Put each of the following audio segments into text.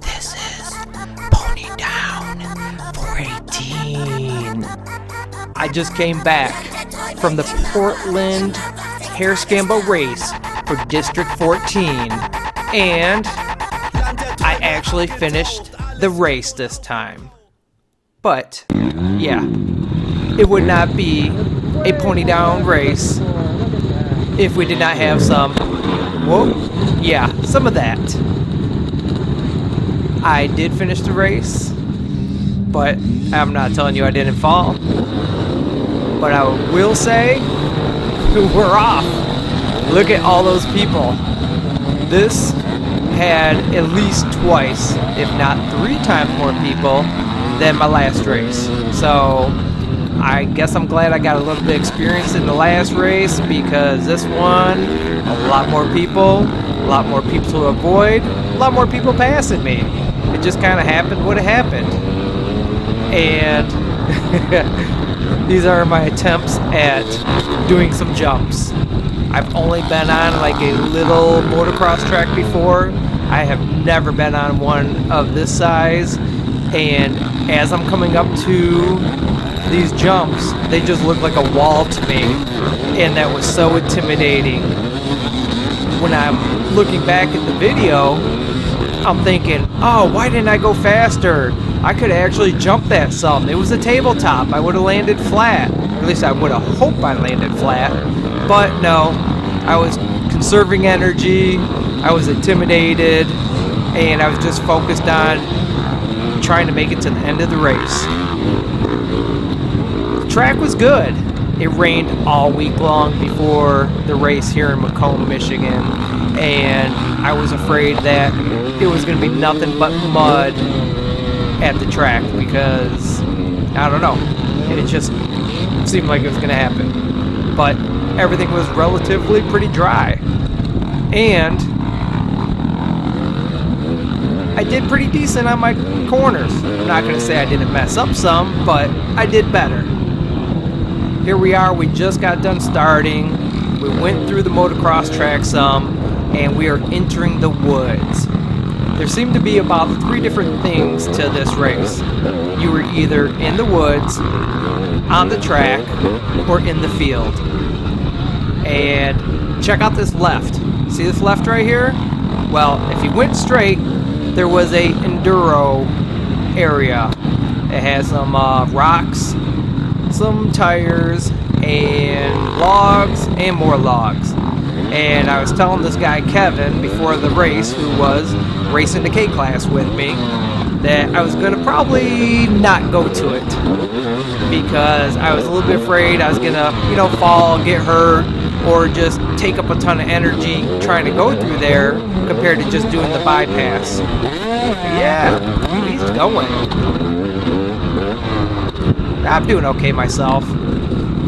This is Pony Down for 18. I just came back from the Portland hare scramble race for District 14, and I actually finished the race this time. But, yeah, it would not be a Pony Down race if we did not have some, some of that. I did finish the race, but I'm not telling you I didn't fall. But I will say, we're off. Look at all those people. This had at least twice, if not 3 times more people than my last race. So I guess I'm glad I got a little bit of experience in the last race, because this one, a lot more people to avoid, a lot more people passing me. It just kind of happened what it happened. And these are my attempts at doing some jumps. I've only been on like a little motocross track before. I have never been on one of this size. And as I'm coming up to these jumps, they just look like a wall to me. And that was so intimidating. When I'm looking back at the video, I'm thinking, oh, why didn't I go faster? I could actually jump that some. It was a tabletop. I would have landed flat. Or at least I would have hoped I landed flat. But no, I was conserving energy. I was intimidated. And I was just focused on trying to make it to the end of the race. The track was good. It rained all week long before the race here in Macomb, Michigan. And I was afraid that it was going to be nothing but mud at the track, because, I don't know, it just seemed like it was going to happen. But everything was relatively pretty dry. And I did pretty decent on my corners. I'm not going to say I didn't mess up some, but I did better. Here we are, we just got done starting. We went through the motocross track some, and we are entering the woods. There seemed to be about 3 different things to this race. You were either in the woods, on the track, or in the field. And check out this left. See this left right here? Well, if you went straight, there was a enduro area. It has some rocks, some tires, and logs, and more logs. And I was telling this guy Kevin before the race, who was racing the K class with me, that I was gonna probably not go to it, because I was a little bit afraid I was gonna, fall, get hurt, or just take up a ton of energy trying to go through there compared to just doing the bypass. Yeah, he's going. I'm doing okay myself.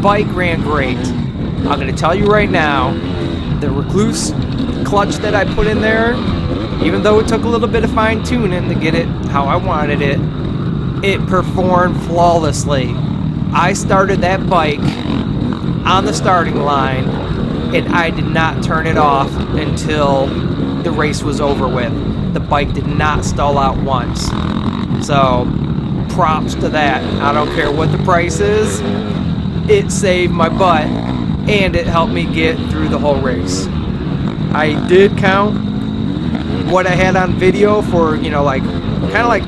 Bike ran great. I'm going to tell you right now, the Recluse clutch that I put in there, even though it took a little bit of fine tuning to get it how I wanted it, it performed flawlessly. I started that bike on the starting line, and I did not turn it off until the race was over with. The bike did not stall out once. So, props to that. I don't care what the price is. It saved my butt, and it helped me get through the whole race. I did count what I had on video for, kind of like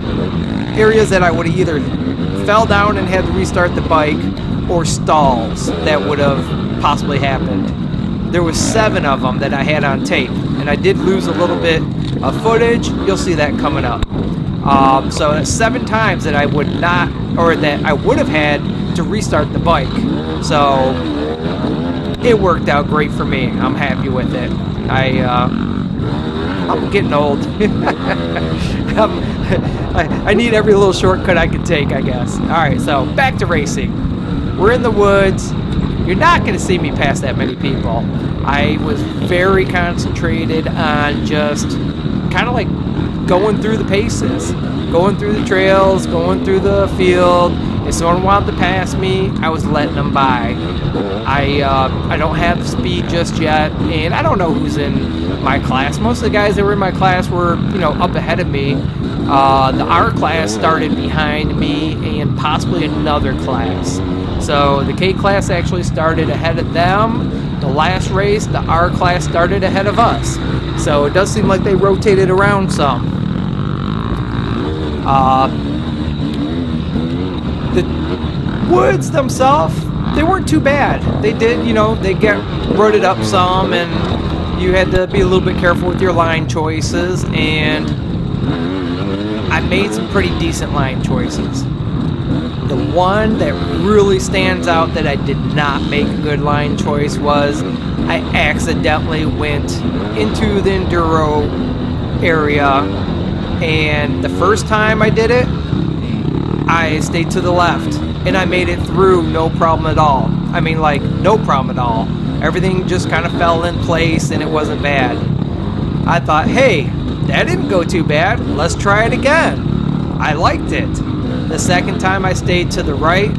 areas that I would have either fell down and had to restart the bike, or stalls that would have possibly happened. There was 7 of them that I had on tape, and I did lose a little bit of footage. You'll see that coming up. So that's 7 times that I would not, or that I would have had to restart the bike. So it worked out great for me. I'm happy with it. I'm getting old. I need every little shortcut I can take, I guess. All right, so back to racing. We're in the woods. You're not going to see me pass that many people. I was very concentrated on just kind of like going through the paces, going through the trails, going through the field, If someone wanted to pass me, I was letting them by. I don't have the speed just yet, and I don't know who's in my class. Most of the guys that were in my class were, up ahead of me. The R class started behind me and possibly another class. So the K class actually started ahead of them. The last race, the R class started ahead of us. So it does seem like they rotated around some. The woods themselves, they weren't too bad. They did, they get rutted up some, and you had to be a little bit careful with your line choices, and I made some pretty decent line choices. The one that really stands out that I did not make a good line choice was I accidentally went into the enduro area, and the first time I did it, I stayed to the left, and I made it through no problem at all. I mean, like, no problem at all. Everything just kind of fell in place, and it wasn't bad. I thought, hey, that didn't go too bad. Let's try it again. I liked it. The second time I stayed to the right,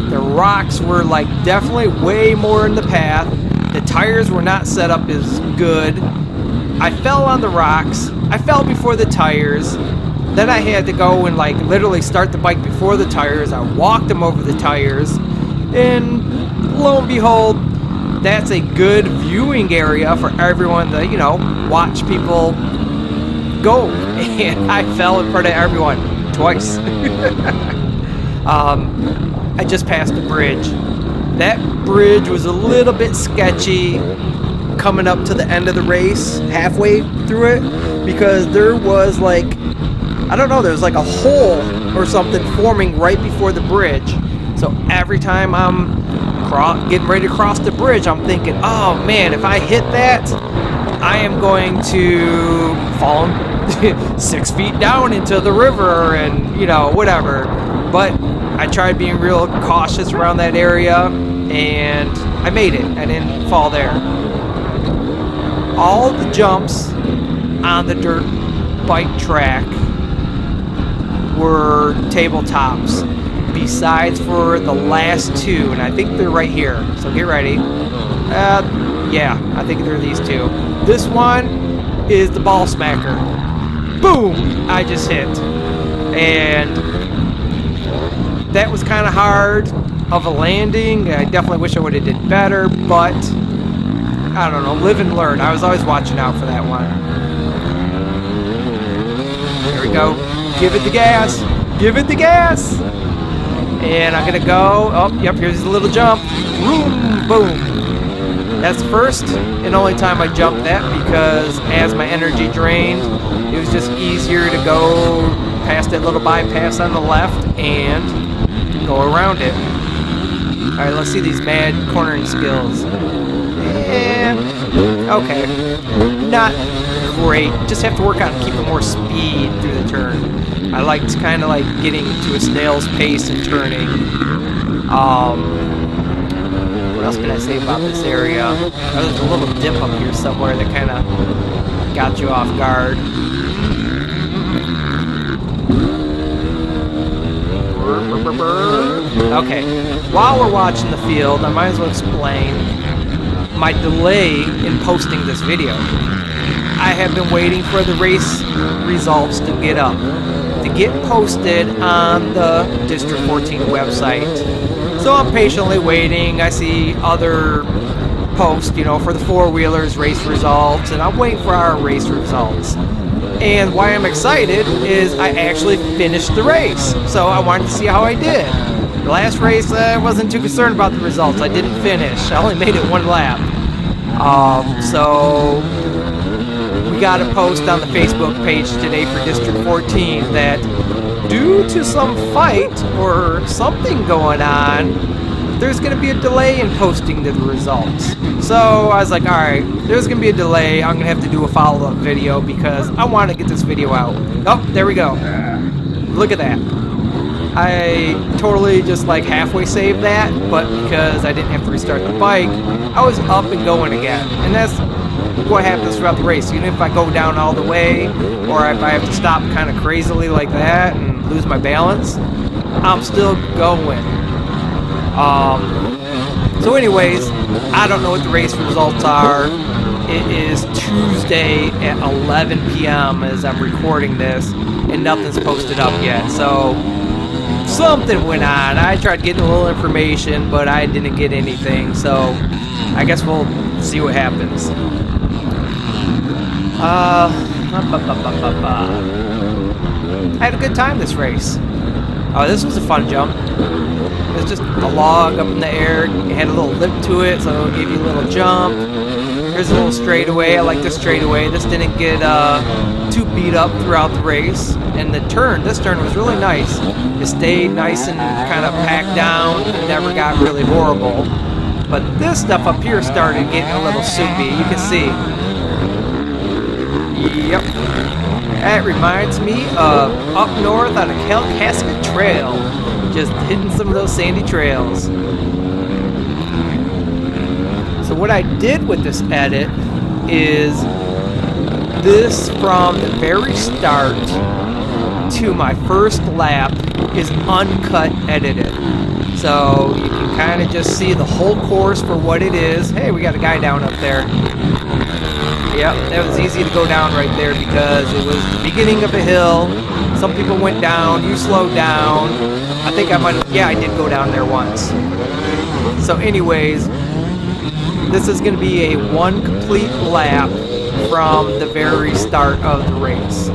the rocks were like definitely way more in the path. The tires were not set up as good. I fell on the rocks. I fell before the tires. Then I had to go and like literally start the bike before the tires. I walked them over the tires. And lo and behold, that's a good viewing area for everyone to, watch people go. And I fell in front of everyone. Twice. I just passed the bridge. That bridge was a little bit sketchy coming up to the end of the race, halfway through it, because there was like, I don't know, there was like a hole or something forming right before the bridge. So every time I'm getting ready to cross the bridge, I'm thinking, oh man, if I hit that, I am going to fall 6 feet down into the river and, whatever. But I tried being real cautious around that area, and I made it. I didn't fall there. All the jumps on the dirt bike track were tabletops, besides for the last two, and I think they're right here. So get ready. Yeah, I think they're these two. This one is the ball smacker. Boom! I just hit. And that was kind of hard of a landing. I definitely wish I would have did better, but I don't know, live and learn. I was always watching out for that one. There we go. Give it the gas. Give it the gas. And I'm gonna go. Oh, yep, here's a little jump. Boom, boom. That's the first and only time I jumped that, because as my energy drained, it was just easier to go past that little bypass on the left and go around it. Alright, let's see these mad cornering skills. And, okay, not great. Just have to work on keeping more speed through the turn. I liked kind of like getting to a snail's pace and turning. What else can I say about this area? Oh, there's a little dip up here somewhere that kind of got you off guard. Okay, while we're watching the field, I might as well explain my delay in posting this video. I have been waiting for the race results to get up, to get posted on the District 14 website. So I'm patiently waiting. I see other posts, for the four-wheelers race results, and I'm waiting for our race results. And why I'm excited is I actually finished the race. So I wanted to see how I did. The last race, I wasn't too concerned about the results. I didn't finish. I only made it one lap. So we got a post on the Facebook page today for District 14 that due to some fight or something going on, there's going to be a delay in posting the results. So I was like, alright, there's going to be a delay. I'm going to have to do a follow-up video because I want to get this video out. Oh, there we go. Look at that. I totally just like halfway saved that, but because I didn't have to restart the bike, I was up and going again. And that's what happens throughout the race. Even if I go down all the way, or if I have to stop kind of crazily like that and lose my balance, I'm still going. So anyways, I don't know what the race results are. It is Tuesday at 11 p.m. as I'm recording this, and nothing's posted up yet. So something went on. I tried getting a little information, but I didn't get anything. So I guess we'll see what happens. I had a good time this race. Oh, this was a fun jump. It was just a log up in the air. It had a little lip to it, so it gave you a little jump. Here's a little straightaway. I like this straightaway. This didn't get too beat up throughout the race. And this turn was really nice. It stayed nice and kind of packed down. It never got really horrible. But this stuff up here started getting a little soupy. You can see. Yep. That reminds me of up north on a Calcasket Trail. Just hitting some of those sandy trails. So what I did with this edit is this from the very start to my first lap is uncut edited. So you can kind of just see the whole course for what it is. Hey, we got a guy down up there. Yep, that was easy to go down right there because it was the beginning of a hill. Some people went down, you slowed down. I think I might have, yeah, I did go down there once. So anyways, this is going to be a one complete lap from the very start of the race.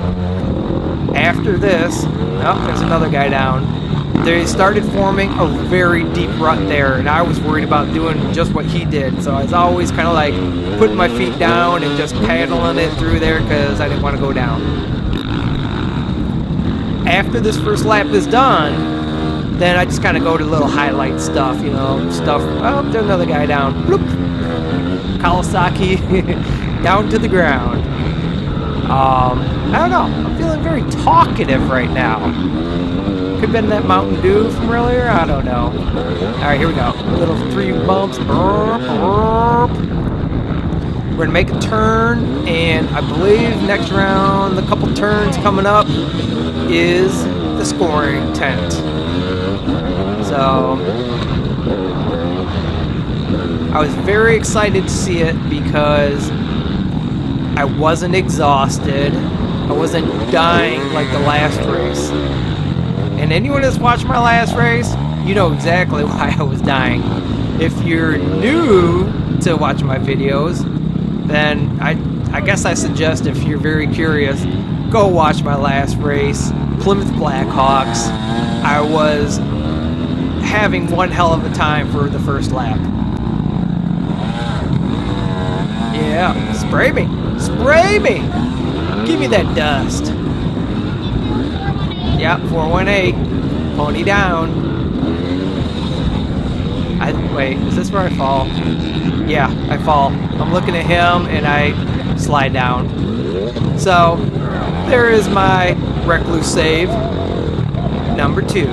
After this, oh, there's another guy down. They started forming a very deep rut there, and I was worried about doing just what he did. So I was always kind of like putting my feet down and just paddling it through there because I didn't want to go down. After this first lap is done, then I just kind of go to little highlight stuff, you know, stuff. Oh, there's another guy down. Bloop. Kawasaki down to the ground. I don't know. I'm feeling very talkative right now. Could have been that Mountain Dew from earlier. I don't know. All right, here we go. Little 3 bumps. Burp, burp. We're going to make a turn, and I believe next round, the couple turns coming up, is the scoring tent. So I was very excited to see it because I wasn't exhausted. I wasn't dying like the last race. And anyone that's watched my last race, you know exactly why I was dying. If you're new to watching my videos, then I guess I suggest, if you're very curious, go watch my last race, Plymouth Blackhawks. I was having one hell of a time for the first lap. Yeah, spray me. Spray me! Give me that dust. Yep, 418. Pony down. Wait, is this where I fall? Yeah, I fall. I'm looking at him and I slide down. So, there is my recluse save. Number 2.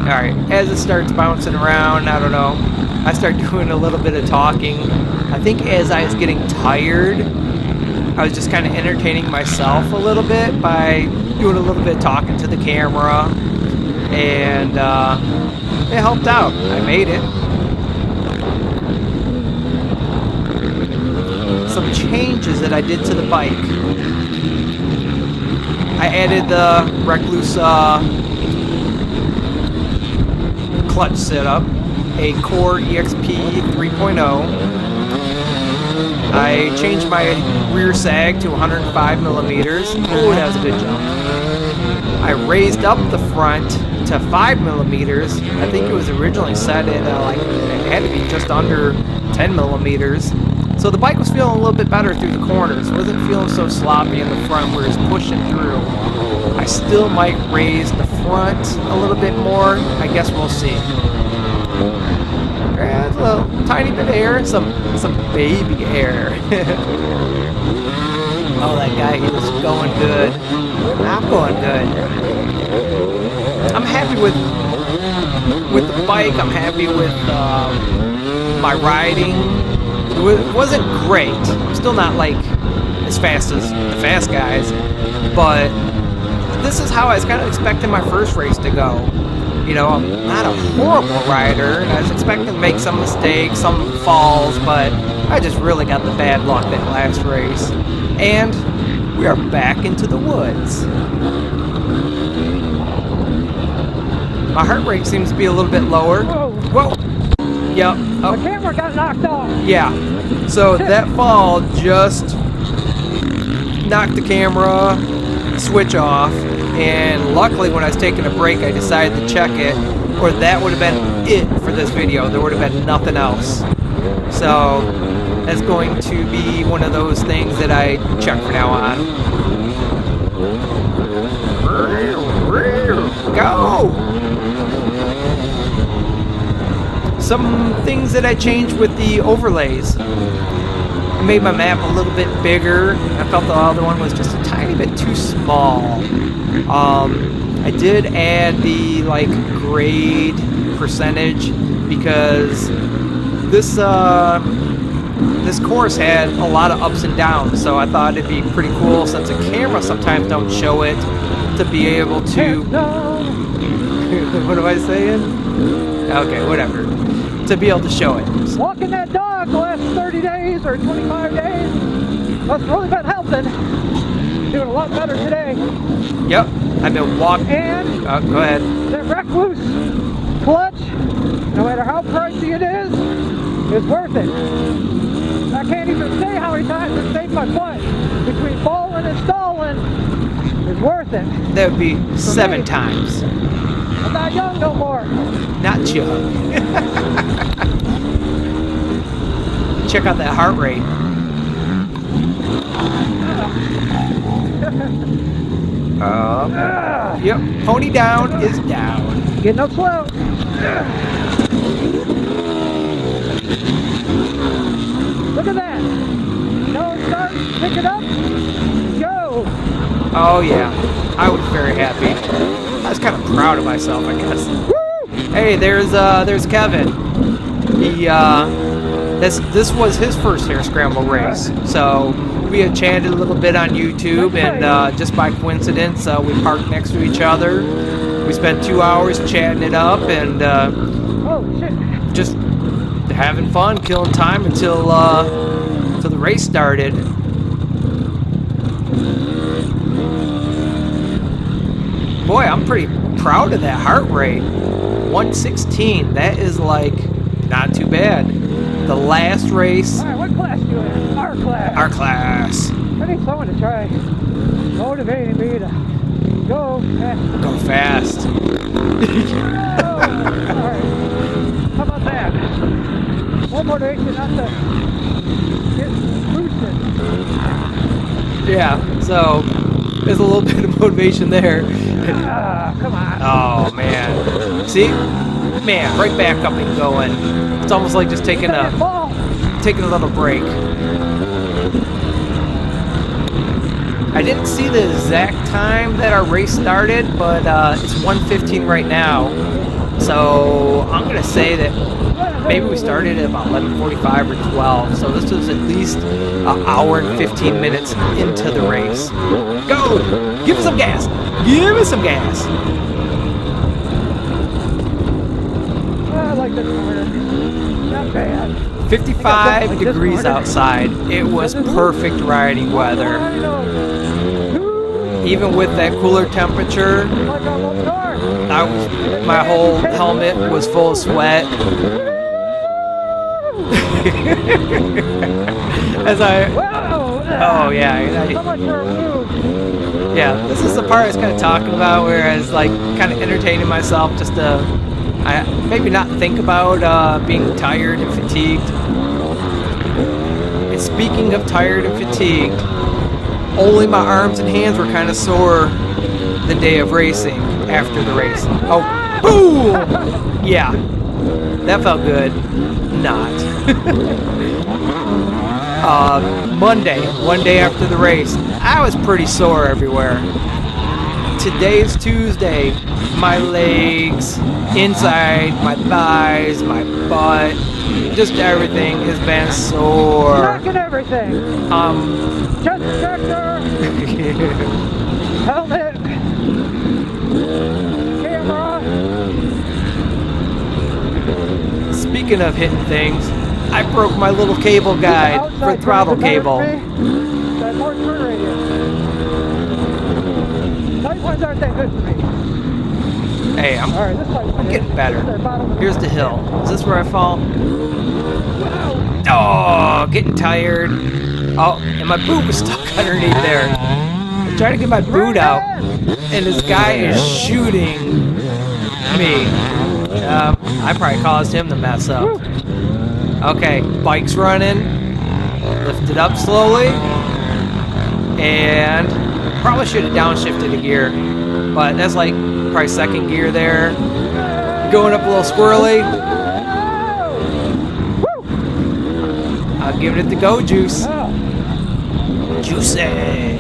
Alright, as it starts bouncing around, I don't know, I start doing a little bit of talking. I think as I was getting tired, I was just kind of entertaining myself a little bit by doing a little bit of talking to the camera. And it helped out. I made it. Some changes that I did to the bike. I added the recluse clutch setup, a Core EXP 3.0. I changed my rear sag to 105 millimeters. Oh, that was a good jump. I raised up the front to 5 millimeters. I think it was originally set at it had to be just under 10 millimeters. So the bike was feeling a little bit better through the corners. It wasn't feeling so sloppy in the front where it's pushing through. I still might raise the front a little bit more. I guess we'll see. A little tiny bit of air, some baby air. Oh, that guy, he was going good. I'm going good. I'm happy with the bike. I'm happy with my riding. It wasn't great. I'm still not like as fast as the fast guys, but this is how I was kind of expecting my first race to go. You know, I'm not a horrible rider, and I was expecting to make some mistakes, some falls, but I just really got the bad luck that last race. And we are back into the woods. My heart rate seems to be a little bit lower. Whoa! Yep. Oh. The camera got knocked off. Yeah. So that fall just knocked the camera switch off, and luckily when I was taking a break I decided to check it, or that would have been it for this video. There would have been nothing else. So that's going to be one of those things that I check from now on. Go! Some things that I changed with the overlays. I made my map a little bit bigger. I felt the other one was just a tiny bit too small. I did add the grade percentage because this course had a lot of ups and downs, so I thought it'd be pretty cool, since the camera sometimes don't show it, to be able to what am I saying? Okay, whatever. To be able to show it. Walking that dog the last 30 days or 25 days, that's really been helping. Doing a lot better today. Yep, I've been walking. And go ahead. that recluse clutch, no matter how pricey it is worth it. I can't even say how many times it saved my butt. Between falling and stalling, it's worth it. That would be 7 times. I'm not young no more. Not young. Check out that heart rate. Yep, pony down is down. Getting up slow. Look at that. No, start, pick it up, go. Oh yeah, I was very happy. I was kind of proud of myself, I guess. Woo! Hey, there's Kevin. He this was his first hare scramble race, so we had chatted a little bit on YouTube, and just by coincidence, we parked next to each other. We spent 2 hours chatting it up, and just having fun, killing time until the race started. Boy, I'm pretty proud of that heart rate. 116. That is not too bad. The last race. All right, what class do you in? Our class. Our class. I need someone to try motivating me to go fast. Go fast. All right. How about that? More motivation not to get boosted. Yeah, so there's a little bit of motivation there. Come on. Oh, man. See? Man, right back up and going. It's almost like just taking a little break. I didn't see the exact time that our race started, but it's 1:15 right now. So I'm going to say that maybe we started at about 11:45 or 12. So this was at least an hour and 15 minutes into the race. Go! Give us some gas! Give us some gas! I like this corner. Not bad. 55 degrees outside. It was perfect riding weather. Even with that cooler temperature, my whole helmet was full of sweat. Yeah, this is the part I was kind of talking about, where I was kind of entertaining myself just to maybe not think about being tired and fatigued. And speaking of tired and fatigued, only my arms and hands were kind of sore the day of racing after the race. Oh, boom! Yeah, that felt good. Not. Monday, one day after the race, I was pretty sore everywhere. Today's Tuesday, my legs, inside, my thighs, my butt, just everything has been sore. Tracking everything. Just tractor. Helmet. Speaking of hitting things, I broke my little cable guide for throttle cable. That more turn radius. Tight ones aren't that good for me. Hey, I'm All right, this tight one I'm getting is. better. They're bottom of the Here's the hill. Is this where I fall? Wow. Oh, getting tired. Oh, and my boot was stuck underneath there. I tried to get my boot out, and this guy is shooting me. I probably caused him to mess up. Okay, bike's running. Lift it up slowly. And probably should have downshifted a gear. But that's like probably second gear there. Going up a little squirrely. I'm giving it the go juice. Juicy.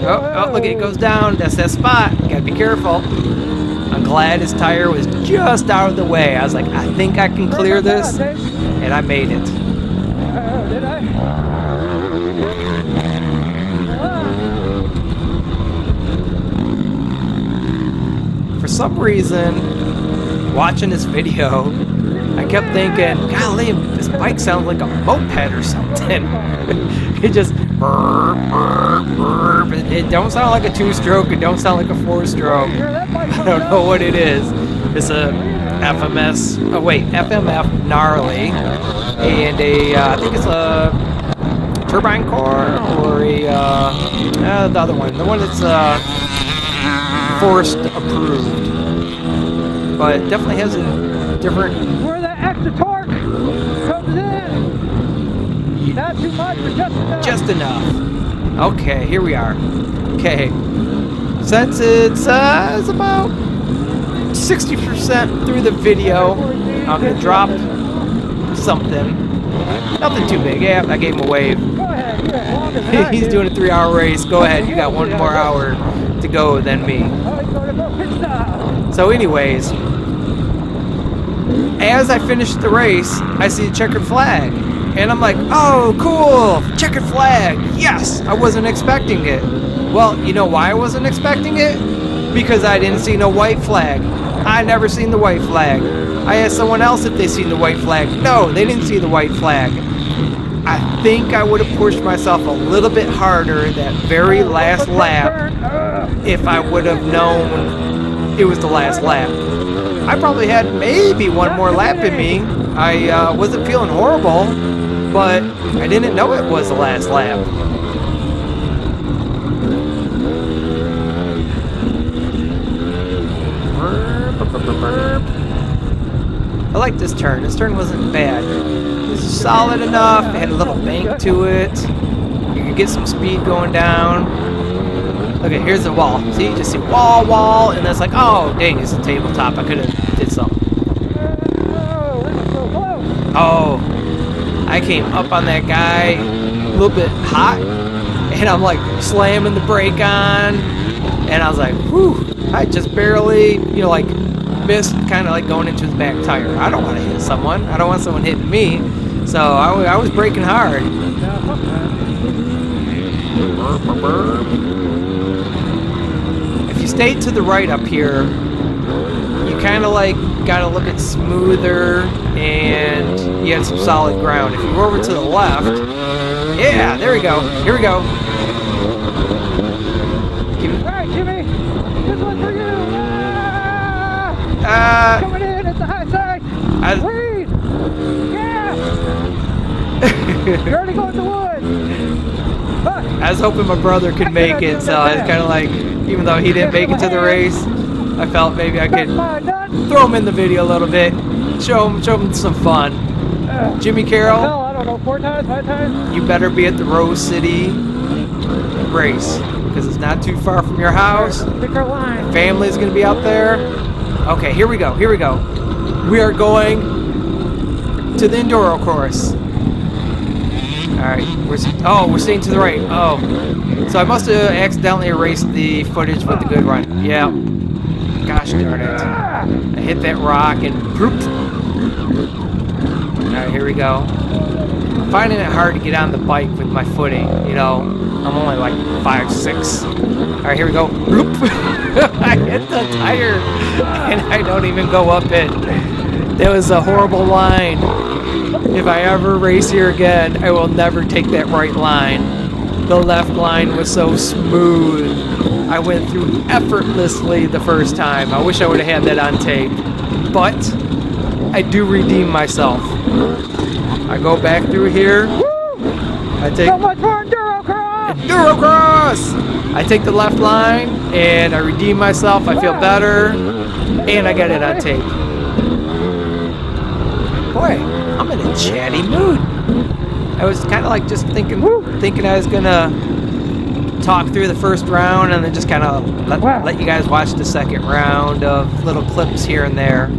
Oh, look, it goes down. That's that spot. You gotta be careful. I'm glad his tire was just out of the way. I was like, I think I can clear this. And I made it. Did I? For some reason, watching this video, I kept thinking, golly, this bike sounds like a moped or something. It just it don't sound like a 2-stroke, it don't sound like a 4-stroke. I don't know what it is. It's a FMF gnarly, and I think it's a turbine core or the other one, the one that's forest approved, but it definitely has a different. Where the extra torque comes in. Not too much, but just enough. Just enough. Okay, here we are. Okay, since it's about 60% through the video, I'm gonna drop something. Nothing too big. Yeah, I gave him a wave. Go ahead, you're longer than I He's do. doing a 3-hour race. Go ahead, you got one more hour to go than me. Oh, he's going to go pit stop. So anyways, as I finish the race, I see a checkered flag. And I'm like, oh, cool, checkered flag. Yes, I wasn't expecting it. Well, you know why I wasn't expecting it? Because I didn't see no white flag. I never seen the white flag. I asked someone else if they seen the white flag. No, they didn't see the white flag. I think I would have pushed myself a little bit harder that very last lap if I would have known it was the last lap. I probably had maybe one more lap in me. I wasn't feeling horrible, but I didn't know it was the last lap. I like this turn. This turn wasn't bad. It was solid enough. It had a little bank to it. You could get some speed going down. Okay, here's the wall. See, you just see wall, and that's like, oh, dang, it's a tabletop. I could have did something. Oh, I came up on that guy a little bit hot, and I'm like slamming the brake on, and I was like, whew, I just barely, like missed kind of like going into his back tire. I don't want to hit someone. I don't want someone hitting me. So I was braking hard. If you stay to the right up here, you kind of like got a little bit smoother and you had some solid ground. If you were over to the left, yeah, there we go. Here we go. All right, Jimmy, this one's for you. Coming in at the high side. Breathe. Yeah. You're already going to the woods. I was hoping my brother could make it, so I was kind of like, even though he didn't make it to the race, I felt maybe I could throw him in the video a little bit, show him some fun. Jimmy Carroll, I don't know, 4 times, 5 times. you better be at the Rose City race because it's not too far from your house. Pick our line. Family's gonna be out there. Okay, here we go. We are going to the enduro course. All right, we're staying to the right. Oh, so I must have accidentally erased the footage with the good run. Yeah. Gosh darn it. I hit that rock and poop. All right, here we go. I'm finding it hard to get on the bike with my footing, I'm only like 5'6". All right, here we go. Bloop. I hit the tire, and I don't even go up it. That was a horrible line. If I ever race here again, I will never take that right line. The left line was so smooth. I went through effortlessly the first time. I wish I would have had that on tape. But I do redeem myself. I go back through here. I take So much for Endurocross! Endurocross! I take the left line and I redeem myself. I feel better. And I got it on tape. Boy, I'm in a chatty mood. I was kind of like just thinking I was gonna talk through the first round and then just kind of let you guys watch the second round of little clips here and there.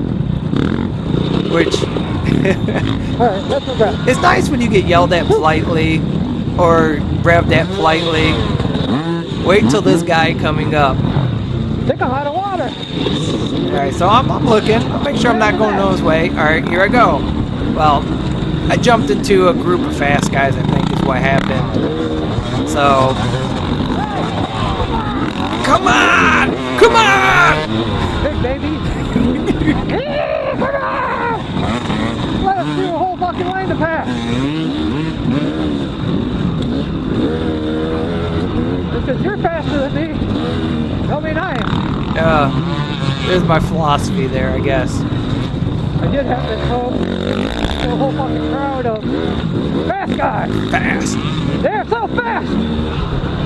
Which Alright, that's no bad. it's nice when you get yelled at politely or revved at politely. Wait till this guy coming up. Take a lot of water. Alright, so I'm looking. I'll make sure I'm not going Noah's way. Alright, here I go. Well, I jumped into a group of fast guys, I think is what happened. So, come on! Come on! Big baby. Hey, come on! Let us do a whole fucking lane to pass. Just because you're faster than me, don't mean I am. There's my philosophy there, I guess. I did have this home. A whole fucking crowd of fast guys. Fast. They're so fast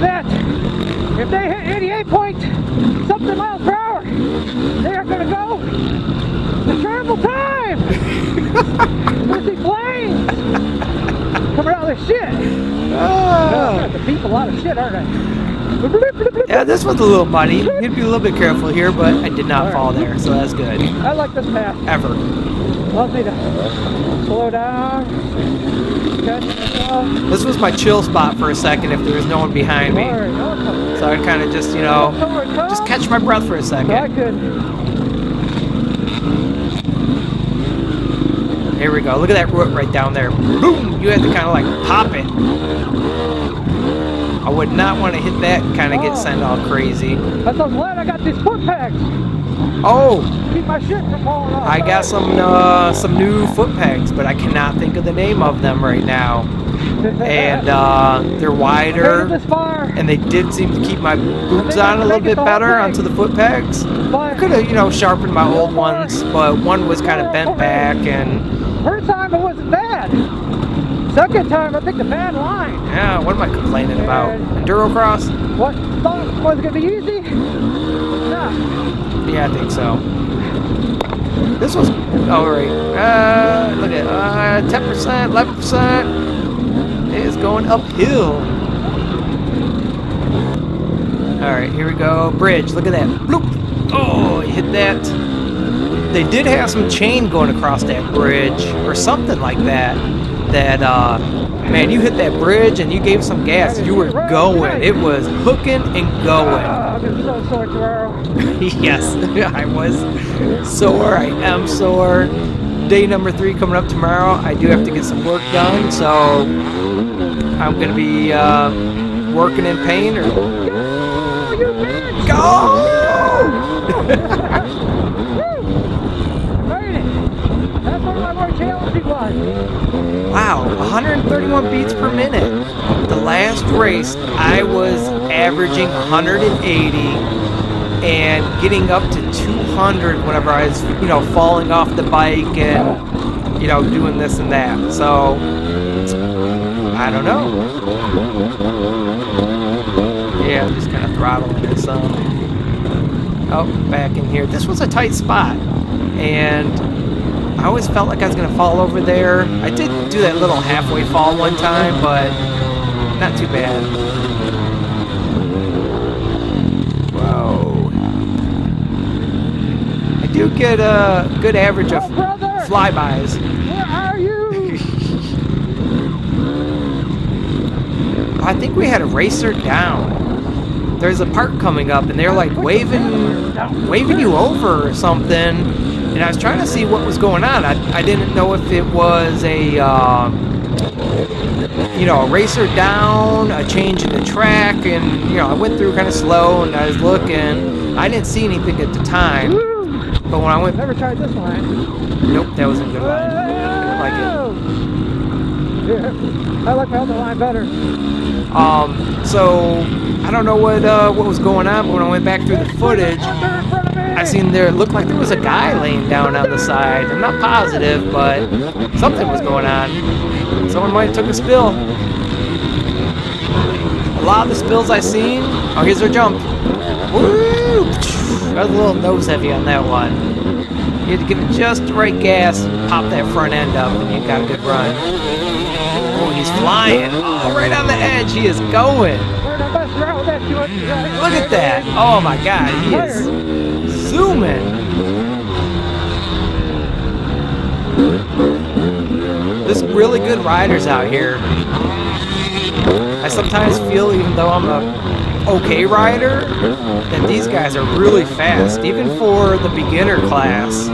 that if they hit 88 point something miles per hour, they are going to go to scramble time. With the flames coming out of their shit. I'm going to beep a lot of shit, aren't I? Yeah, this one's a little muddy. You need to be a little bit careful here, but I did not fall there, so that's good. I like this path. Ever. Allows me to slow down, catch myself. This was my chill spot for a second if there was no one behind me. Alright, no one comes. So I'd kind of just, just catch my breath for a So I second. could. Here we go. Look at that root right down there. Boom! You had to kind of like pop it. I would not want to hit that and kind of get sent all crazy. I'm so glad I got these foot pegs. Oh! Keep my shit from falling off. I got some new foot pegs, but I cannot think of the name of them right now. And they're wider, This far. and they did seem to keep my boots on a little bit better onto the foot pegs. I could have, sharpened my old ones, but one was kind of bent back, and First time it wasn't bad. Second time I picked a bad line. yeah, what am I complaining about? Endurocross? What? Thought it was gonna be easy? Nah. Yeah, I think so. This was, right. Look at 10%, 11%. It is going uphill. All right, here we go. Bridge. Look at that. Bloop. Oh, you hit that. They did have some chain going across that bridge or something like that. Man, you hit that bridge and you gave some gas. You were going. It was hooking and going. I'm so sore tomorrow. Yes, I was sore. I am sore. Day number 3 coming up tomorrow. I do have to get some work done, so I'm going to be working in pain. Or go! That's one of my more challenging ones. Wow, 131 beats per minute. The last race, I was averaging 180 and getting up to 200 whenever I was, falling off the bike and, doing this and that. So, I don't know. Yeah, I'm just kind of throttling this. Back in here. This was a tight spot, and I always felt like I was going to fall over there. I did do that little halfway fall one time, but not too bad. Whoa. I do get a good average of flybys. Where are you? I think we had a racer down. There's a park coming up, and they're like waving you over or something. And I was trying to see what was going on. I didn't know if it was a you know, a racer down, a change in the track, and, you know, I went through kind of slow, and I was looking. I didn't see anything at the time, but when I went... Never tried this line. Nope, that wasn't a good line. I didn't like it. Yeah, I like my other line better. So I don't know what was going on, but when I went back through the footage, I seen there, it looked like there was a guy laying down on the side. I'm not positive, but something was going on. Someone might have took a spill. A lot of the spills I seen, oh, here's our jump. Woo! I was a little nose heavy on that one. You had to give it just the right gas, pop that front end up, and you got a good run. Oh, he's flying. Oh, right on the edge. He is going. Look at that. Oh, my God. He is zooming. There's really good riders out here. I sometimes feel, even though I'm a okay rider, that these guys are really fast, even for the beginner class,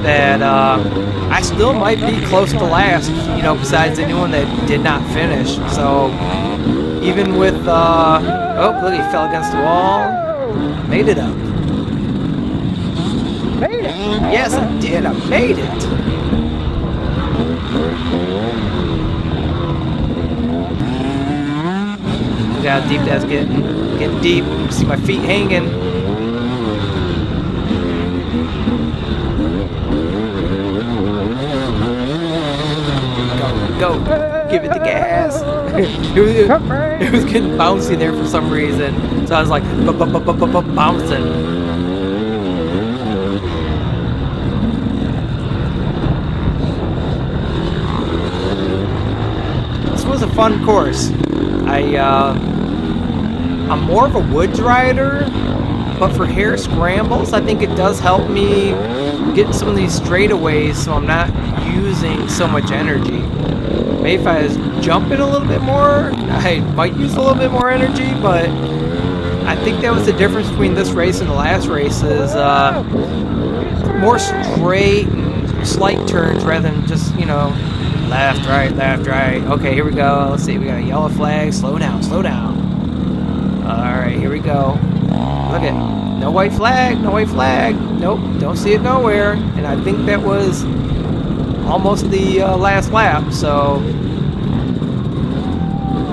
that I still might be close to last, you know, besides the new one that did not finish. So even with, oh, look, he fell against the wall. Made it up. Made it? Yes, I did. I made it. Look how deep that's getting. Getting deep. You can see my feet hanging. Go. Give it the gas. it was getting bouncy there for some reason. So I was like, bouncing. This was a fun course. I'm more of a woods rider, but for hare scrambles, I think it does help me get some of these straightaways so I'm not using so much energy. Maybe if I was jumping a little bit more, I might use a little bit more energy, but I think that was the difference between this race and the last race is more straight and slight turns rather than just, you know, left, right, left, right. Okay, here we go. Let's see, we got a yellow flag. Slow down, slow down. Alright, here we go. Look at, no white flag, no white flag. Nope, don't see it nowhere. And I think that was almost the last lap, so...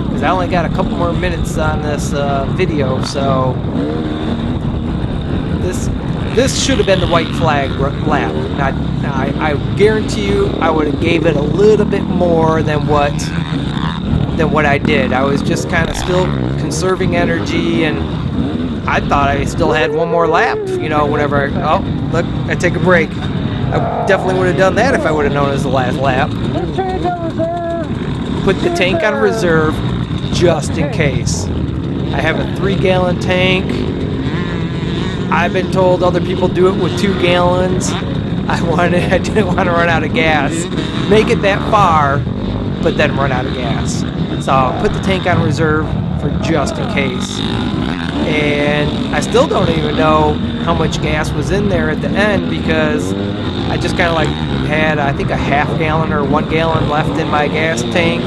Because I only got a couple more minutes on this video, so... This should have been the white flag lap. I guarantee you I would have gave it a little bit more than what I did. I was just kind of still conserving energy, and I thought I still had one more lap, you know, whenever oh, look, I take a break. I definitely would have done that if I would have known it was the last lap. Put the tank on reserve just in case. I have a 3-gallon tank. I've been told other people do it with 2 gallons. I didn't want to run out of gas. Make it that far, but then run out of gas. So I'll put the tank on reserve for just in case. And I still don't even know how much gas was in there at the end because I just kind of like had, I think, a half-gallon or 1 gallon left in my gas tank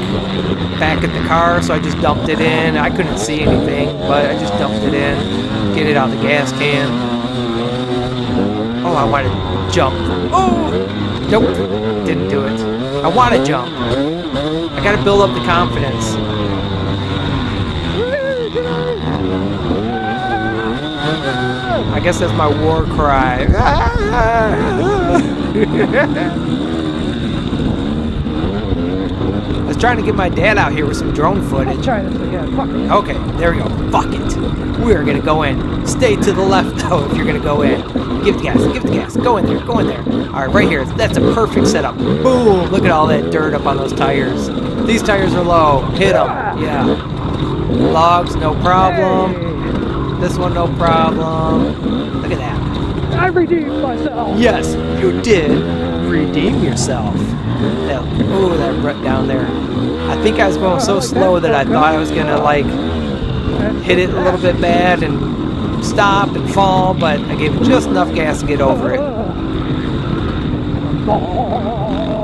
back at the car, so I just dumped it in. I couldn't see anything, but I just dumped it in, get it out of the gas can. Oh, I want to jump. Oh! Nope, didn't do it. I want to jump. I got to build up the confidence. I guess that's my war cry. I was trying to get my dad out here with some drone footage. Try this again. Fuck it. Okay, there we go. Fuck it. We're gonna go in. Stay to the left though if you're gonna go in. Give the gas, give the gas. Go in there, go in there. Alright, right here. That's a perfect setup. Boom! Look at all that dirt up on those tires. These tires are low. Hit them. Yeah. Logs, no problem. This one, no problem. Look at that. I redeemed myself. Yes, you did redeem yourself. Oh, that rut down there. I think I was going so slow that I thought I was gonna like hit it a little bit bad and stop and fall, but I gave it just enough gas to get over it.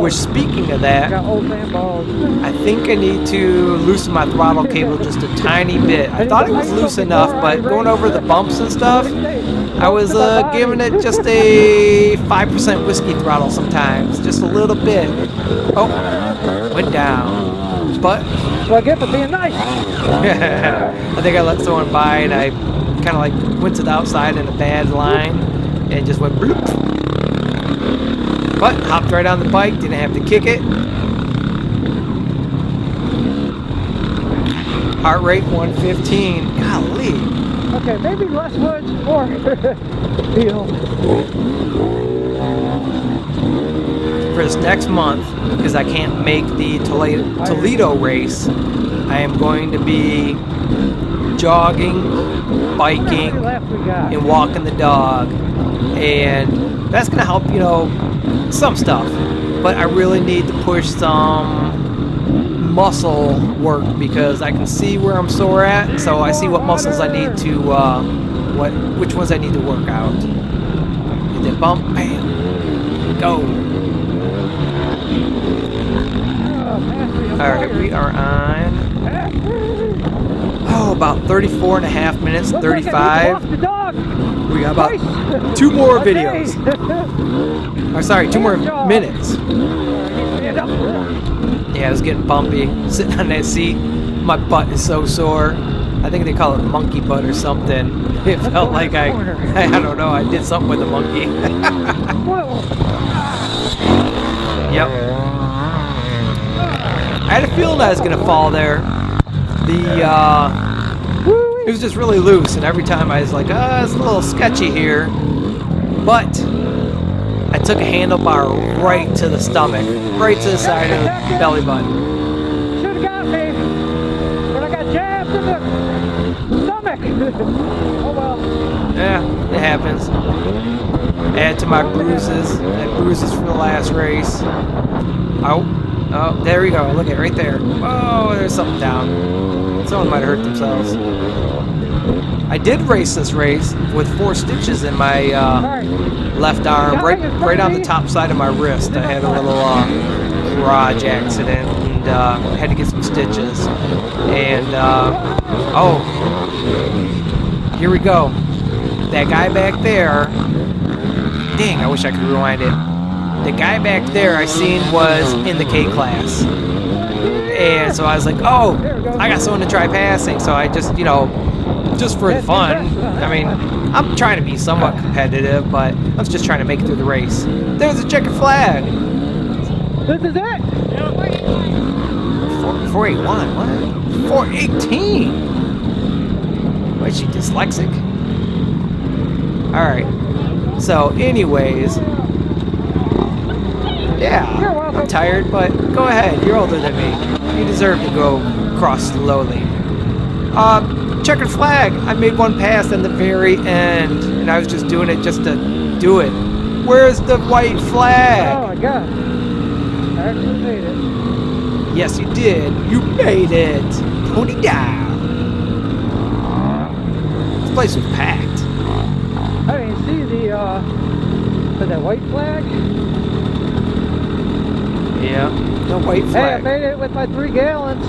Which, speaking of that, Got old man balls. I think I need to loosen my throttle cable just a tiny bit. I thought it was loose enough, but going over the bumps and stuff, I was giving it just a 5% whiskey throttle sometimes, just a little bit. Oh, went down. But That's what I get for being nice. I think I let someone by and I kind of like went to the outside in a bad line and just went bloop. But hopped right on the bike, didn't have to kick it. Heart rate 115. Golly. Okay, maybe less woods, more field. For this next month, because I can't make the Toledo race, I am going to be jogging, biking, and walking the dog. And that's going to help, you know, some stuff. But I really need to push some muscle work because I can see where I'm sore at, so I see what muscles I need to, which ones I need to work out. Hit that bump, bam, go. Alright, we are on, about 34 and a half minutes, 35. We got about 2 more videos. Or sorry, 2 more minutes. Yeah, it was getting bumpy, sitting on that seat. My butt is so sore. I think they call it monkey butt or something. It felt like I don't know, I did something with a monkey. Yep. I had a feeling I was gonna fall there. It was just really loose, and every time I was like, it's a little sketchy here. But I took a handlebar right to the stomach, right to the side of the belly button. Should have got me, but I got jabbed in the stomach. Oh well. Yeah, it happens. Add to my bruises. I had bruises from the last race. Oh, there we go. Look at it right there. Oh, there's something down. Someone might have hurt themselves. I did race this race with 4 stitches in my left arm, right on the top side of my wrist. I had a little garage accident and had to get some stitches. And here we go. That guy back there. Dang, I wish I could rewind it. The guy back there I seen was in the K class. And so I was like, oh, I got someone to try passing. So I just, you know, just for fun. I mean, I'm trying to be somewhat competitive, but I was just trying to make it through the race. There's a checkered flag. This is it. 481, what? 418. What, is she dyslexic? Alright. So, anyways. Yeah, I'm tired, but go ahead. You're older than me. You deserve to go cross slowly. Checkered flag. I made one pass in the very end, and I was just doing it just to do it. Where's the white flag? Oh my god. I actually made it. Yes, you did. You made it. Pony down. This place was packed. I didn't see that white flag. Yeah, the white Hey, I flag. made it with my 3 gallons.